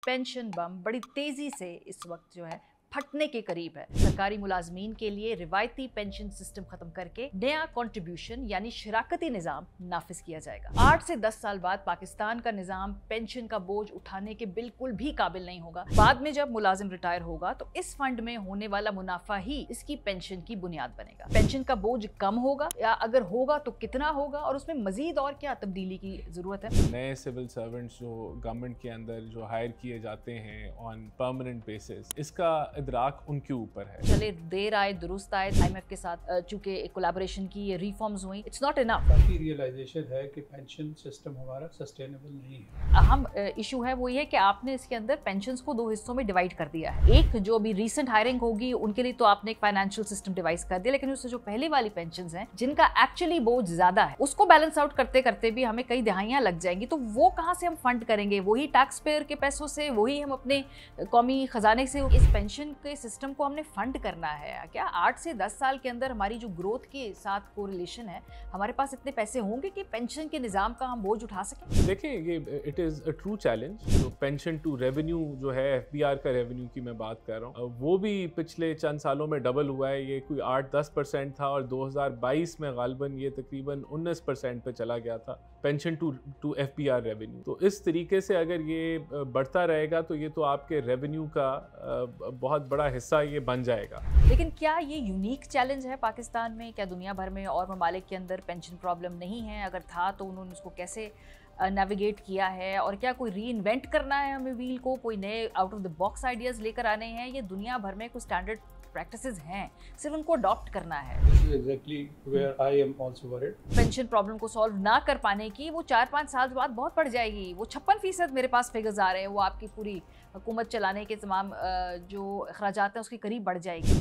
Pension बम बड़ी तेजी से इस वक्त जो है फटने के करीब है। सरकारी मुलाजमीन के लिए रिवायती पेंशन सिस्टम खत्म करके नया कंट्रीब्यूशन यानी शराकती निजाम नाफिज किया जाएगा। 8 से 10 साल बाद पाकिस्तान का निजाम पेंशन का बोझ उठाने के बिल्कुल भी काबिल नहीं होगा। बाद में जब मुलाजिम रिटायर होगा तो इस फंड में होने वाला मुनाफा ही इसकी पेंशन की बुनियाद बनेगा। पेंशन का बोझ कम होगा या अगर होगा तो कितना होगा और उसमें मजीद और क्या तब्दीली की जरूरत है। नए सिविल सर्वेंट्स जो गवर्नमेंट के अंदर जो हायर किए जाते हैं ऑन परमानेंट बेसिस, इसका इदराक उनके ऊपर है। चले देर आए दुरुस्त आए, IMF के साथ चूंकि कोलैबोरेशन की ये रिफॉर्म्स हुई, इट्स नॉट इनफ। काफी रियलाइजेशन है कि पेंशन सिस्टम हमारा सस्टेनेबल नहीं है। अहम इशू है वो ये कि आपने इसके अंदर पेंशन्स को 2 हिस्सों में डिवाइड कर दिया है। एक जो अभी रीसेंट हायरिंग होगी उनके लिए तो आपने एक फाइनेंशियल सिस्टम डिवाइस कर दिया, लेकिन उससे जो पहले वाली पेंशन्स हैं जिनका एक्चुअली बोझ ज्यादा है उसको बैलेंस आउट करते करते भी हमें कई दहाइयां लग जाएंगी। तो वो कहाँ से हम फंड करेंगे? वही टैक्स पेयर के पैसों से, वही हम अपने कौमी खजाने से इस पेंशन के सिस्टम को हमने फंड करना है क्या? 8 से 10 साल के अंदर हमारी जो ग्रोथ के साथ कोरिलेशन है, हमारे पास इतने पैसे होंगे कि पेंशन के निजाम का हम बोझ उठा सकें? देखिए, ये it is a true challenge. जो पेंशन टू रेवेन्यू जो है, FBR का रेवेन्यू की मैं बात कर रहा हूँ, वो भी पिछले चंद सालों में डबल हुआ है। ये कोई 8-10% था और 2022 में गालिबन ये तकरीबन 19% पे चला गया था पेंशन टू FBR रेवेन्यू। तो इस तरीके से अगर ये बढ़ता रहेगा तो ये तो आपके रेवेन्यू का बहुत बड़ा हिस्सा ये बन जाएगा। लेकिन क्या ये यूनिक चैलेंज है पाकिस्तान में? क्या दुनिया भर में और ममालिक के अंदर पेंशन प्रॉब्लम नहीं है? अगर था तो उन्होंने उसको कैसे नेविगेट किया है? और क्या कोई री इन्वेंट करना है हमें व्हील को? कोई नए out of the box ideas लेकर आने हैं? ये दुनिया भर में कुछ स्टैंडर्ड प्रैक्टिसेस हैं, सिर्फ उनको अडॉप्ट करना है। This is exactly where I am also worried. Pension problem को सॉल्व ना कर पाने की वो 4-5 साल बाद बहुत बढ़ जाएगी। वो 56% मेरे पास फिगर्स आ रहे हैं, वो आपकी पूरी हुकूमत चलाने के तमाम जो अखराजात हैं उसके करीब बढ़ जाएगी।